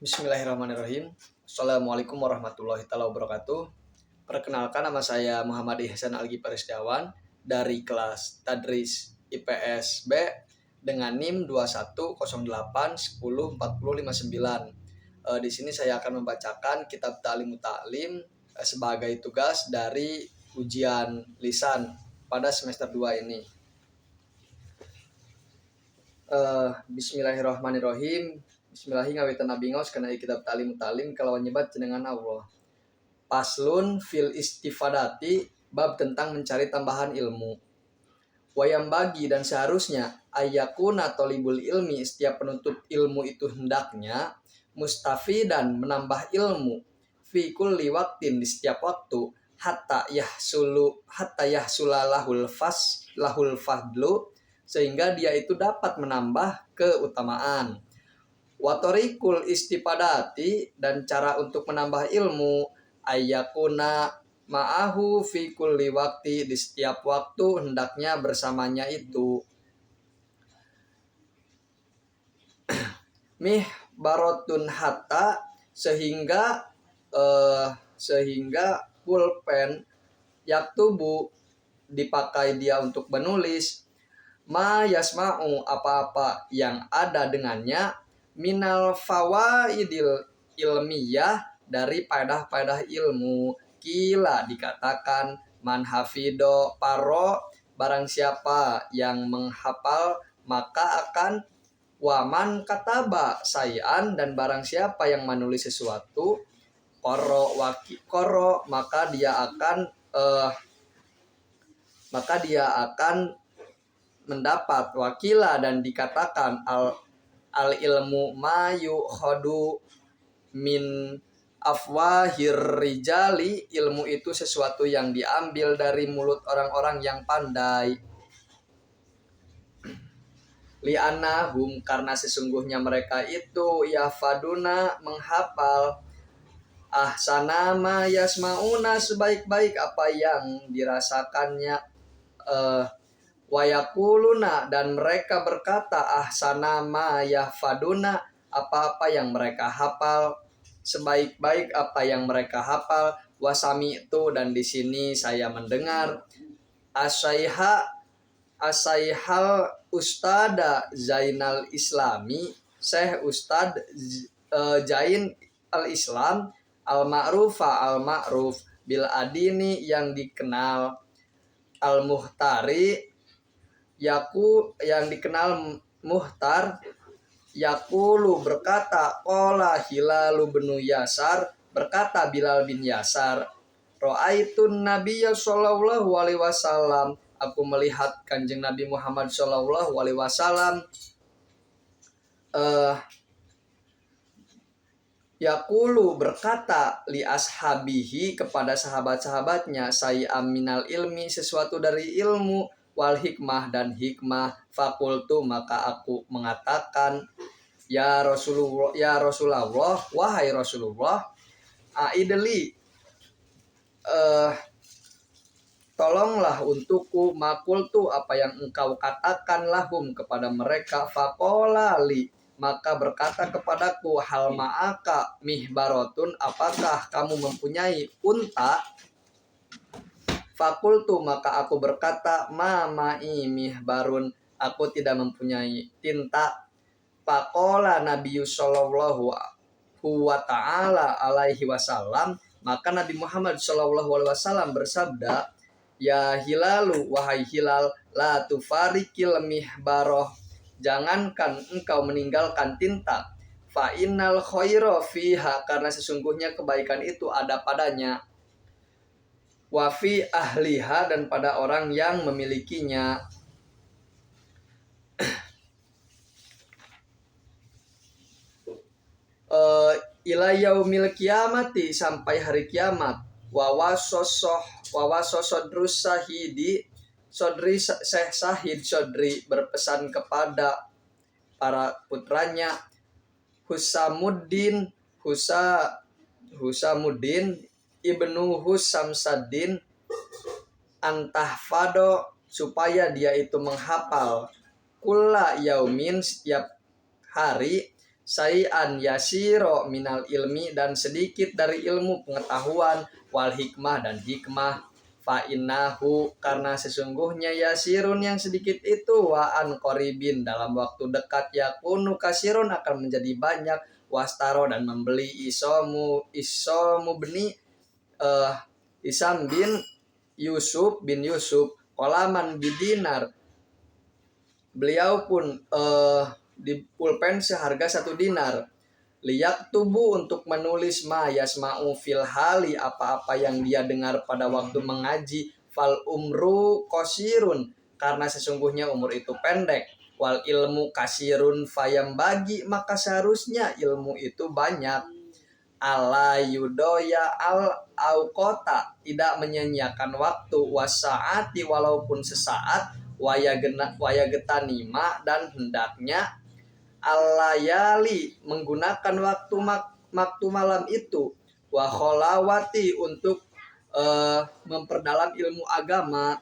Bismillahirrahmanirrahim. Assalamualaikum warahmatullahi wabarakatuh. Perkenalkan, nama saya Muhammad Ihsan Algifari Setiawan dari kelas Tadris IPS B dengan NIM 2108104059. Di sini saya akan membacakan kitab Ta'lim Ta'lim sebagai tugas dari ujian lisan pada semester 2 ini. Bismillahirrahmanirrahim. Bismillahirrahmanirrahim. Bingos karena kitab Ta'lim Ta'lim kalawan nyebat jenengan Allah. Paslun fil istifadati, bab tentang mencari tambahan ilmu. Wayam bagi dan seharusnya ayakuna tolibul ilmi, setiap penuntut ilmu itu hendaknya mustafidan, menambah ilmu fi kulli waqtin, di setiap waktu, hatta yahsulalahul fadlu, sehingga dia itu dapat menambah keutamaan. Watorikul istipadati, dan cara untuk menambah ilmu, ayakuna ma'ahu fi kulli waqti, di setiap waktu hendaknya bersamanya itu. Mih barotun hatta, sehingga pulpen yaktubu, dipakai dia untuk menulis, ma yasma'u, apa-apa yang ada dengannya, minal fawaidil ilmiyah, dari faedah-faedah ilmu. Kila, dikatakan, man hafido paro, barang siapa yang menghafal maka akan, waman kataba sayan, dan barang siapa yang menulis sesuatu, koro maka dia akan mendapat. Wakila, dan dikatakan, al ilmu mayu khodu min afwahir rijali, ilmu itu sesuatu yang diambil dari mulut orang-orang yang pandai. Li'annahum, karena sesungguhnya mereka itu yafaduna, menghafal, ahsana ma yasmauna, sebaik-baik apa yang dirasakannya, wayakuluna, dan mereka berkata, ahsana ma yahfaduna, apa-apa yang mereka hafal, sebaik-baik apa yang mereka hafal. Wasami itu, dan di sini saya mendengar, asaihal ustada Zainal Islami, Syekh Ustad Zain al-Islam, al-ma'ruf bil adini, yang dikenal, al-muhtari, yang dikenal muhtar, yakulu, berkata, qala Hilalu bin Yasar, berkata Bilal bin Yasar, ra'aitun nabiyya sallallahu alaihi wasallam, aku melihat Kanjeng Nabi Muhammad sallallahu alaihi wasallam, yakulu, berkata, li ashabihi, kepada sahabat-sahabatnya, say'am minal ilmi, sesuatu dari ilmu, wal hikmah, dan hikmah. Fakultu, maka aku mengatakan, ya Rasulullah, wahai Rasulullah, aidli, tolonglah untukku, makultu, apa yang engkau katakan, lahum, kepada mereka. Faqolali, maka berkata kepadaku, hal ma'aka mihbarotun, apakah kamu mempunyai unta? Fakultu, maka aku berkata, ma ma'i mihbarun, aku tidak mempunyai tinta. Faqola Nabi sallallahu wa ta'ala alaihi wasallam, maka Nabi Muhammad sallallahu alaihi wasallam bersabda, ya Hilalu, wahai Hilal, la tufarikil mihbaroh, jangankan engkau meninggalkan tinta, fa innal khaira fiha, karena sesungguhnya kebaikan itu ada padanya, wa fi ahliha, dan pada orang yang memilikinya. Ila yaumil kiamati, sampai hari kiamat. Wawasosodrus sahidi, sodri Syekh Sahid Sodri berpesan kepada para putranya, Husamuddin ibnu Husamsaddin, antahfado, supaya dia itu menghafal, kulla yaumin, setiap hari, sayan yasiro minal ilmi, dan sedikit dari ilmu pengetahuan, wal hikmah, dan hikmah. Fa innahu, karena sesungguhnya yasirun yang sedikit itu, wa an qoribin, dalam waktu dekat, yakunu kasirun, akan menjadi banyak, wastaro, dan membeli, isomu beni Isam bin Yusuf kolaman bidinar, beliau pun di pulpen seharga 1 dinar, liyak tubuh, untuk menulis ma yasma'u fil hali, apa-apa yang dia dengar pada waktu mengaji, fal umru qasirun, karena sesungguhnya umur itu pendek, wal ilmu kasirun fayam bagi, maka seharusnya ilmu itu banyak, ala yudoya al auqota, tidak menyanyiakan waktu, wasaati, walaupun sesaat, wayagetanima, dan hendaknya alayali, menggunakan waktu malam itu, wa kholawati, untuk memperdalam ilmu agama,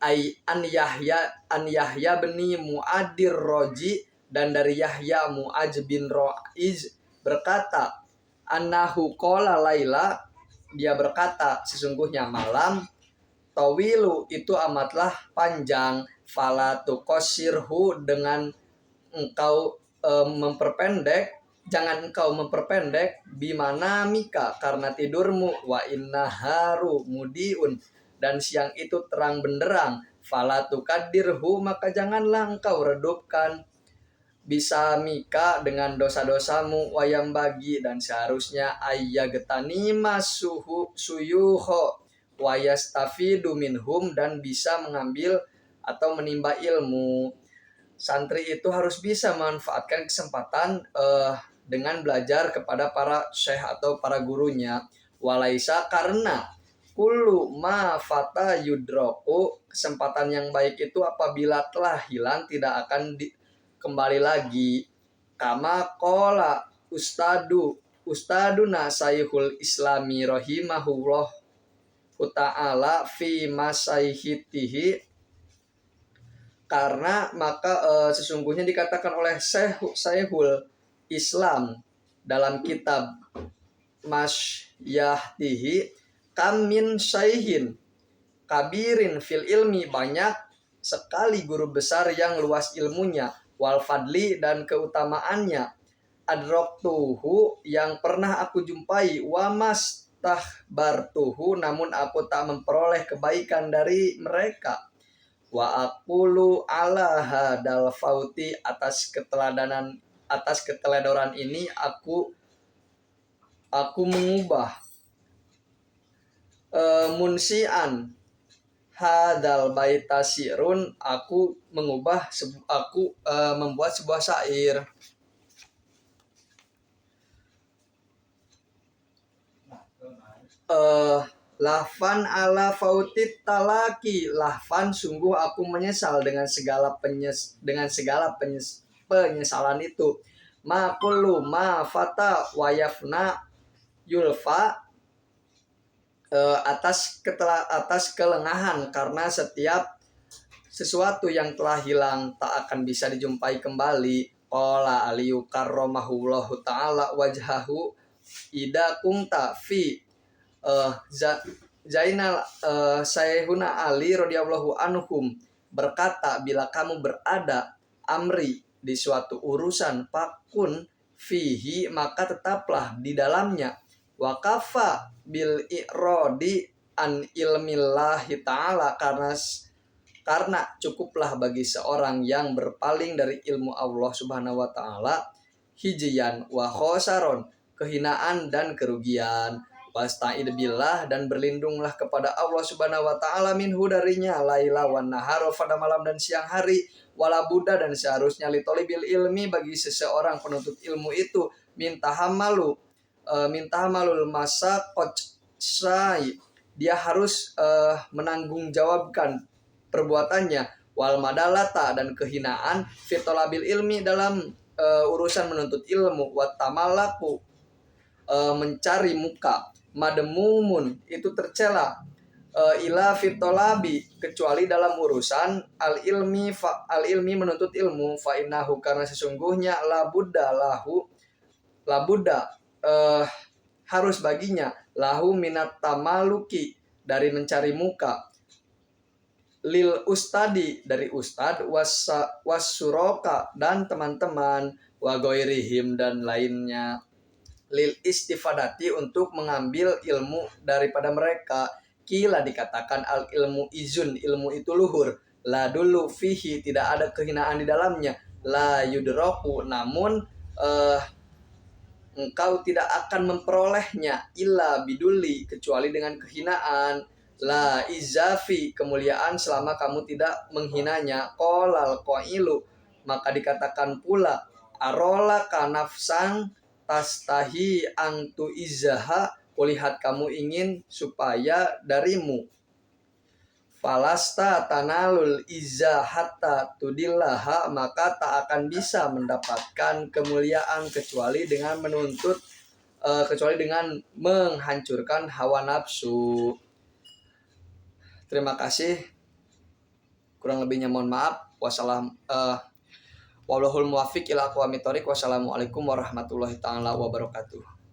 an Yahya beni Muadir Roji, dan dari Yahya Muaj bin Roiz berkata, annahu qala laila, dia berkata, sesungguhnya malam, tawilu, itu amatlah panjang, fala tuqassirhu, dengan engkau memperpendek, jangan engkau memperpendek, bimana mika, karena tidurmu, wa innaharu mudiun, dan siang itu terang benderang, fala tuqaddirhu, maka janganlah engkau redupkan, bisa mika, dengan dosa-dosamu, wayam bagi, dan seharusnya ayyagetani suyuho wayastafidu minhum, dan bisa mengambil atau menimba ilmu. Santri itu harus bisa memanfaatkan kesempatan dengan belajar kepada para syekh atau para gurunya. Walaisa, karena kullu ma fata yudroku, kesempatan yang baik itu apabila telah hilang tidak akan kembali lagi. Kama kola ustaduna sayhul islami rahimahullah ta'ala fi masaihitihi, karena maka sesungguhnya dikatakan oleh Syekhul Islam dalam kitab Masyahtihi, kam min syaihin kabirin fil ilmi, banyak sekali guru besar yang luas ilmunya, wal fadli, dan keutamaannya, adroktuhu, yang pernah aku jumpai, wa mastahbartuhu, namun aku tak memperoleh kebaikan dari mereka. Wa aqulu ala hadal fauti, atas keteledoran ini aku mengubah munsian hadal baita sirun, aku membuat sebuah syair. Lahfan ala fautit talaki, lahfan, sungguh aku menyesal dengan segala penyesalan itu. Ma kullu ma fata wayafna yulfa, atas kelengahan, karena setiap sesuatu yang telah hilang tak akan bisa dijumpai kembali. Qala aliyu karramahullahu ta'ala wajhahu, ida kunta fi Zainal Sayyiduna Ali radhiyallahu anhum berkata, bila kamu berada amri, di suatu urusan, fakun fihi, maka tetaplah di dalamnya, wakafa bil i'radi an ilmillahi ta'ala, karena cukuplah bagi seorang yang berpaling dari ilmu Allah subhanahu wa ta'ala, hijian wa khosaron, kehinaan dan kerugian, wasta'id billah, dan berlindunglah kepada Allah subhanahu wa ta'ala, minhu, darinya, laila wan nahar, pada malam dan siang hari, wala buddha, dan seharusnya, litolibil ilmi, bagi seseorang penuntut ilmu itu, mintahamalul masa kocsai, dia harus menanggung jawabkan perbuatannya, wal madalata, dan kehinaan, fitolabil ilmi, dalam urusan menuntut ilmu, watamalaku, mencari muka, mademumun, itu tercela, ila fitolabi, kecuali dalam urusan al ilmi menuntut ilmu, fa innahu, karena sesungguhnya labuda harus baginya lahu minat tamaluki, dari mencari muka, lil ustadi, dari ustad, wasuroka, dan teman-teman, wa goirihim, dan lainnya, lil istifadati, untuk mengambil ilmu daripada mereka. Kila, dikatakan al ilmu izun, ilmu itu luhur, la dulu fihi, tidak ada kehinaan di dalamnya, la yudroku, namun engkau tidak akan memperolehnya, illa biduli, kecuali dengan kehinaan, la izafi, kemuliaan selama kamu tidak menghinanya, qolal qailu, maka dikatakan pula, arola kanafsang tastahi angtu izaha, kulihat kamu ingin supaya darimu, falasta tanalul izza hatta tudillaha, maka tak akan bisa mendapatkan kemuliaan kecuali dengan kecuali dengan menghancurkan hawa nafsu. Terima kasih. Kurang lebihnya mohon maaf. Wallahul muwaffiq ila aqwamit thoriq. Wassalamualaikum warahmatullahi taala wabarakatuh.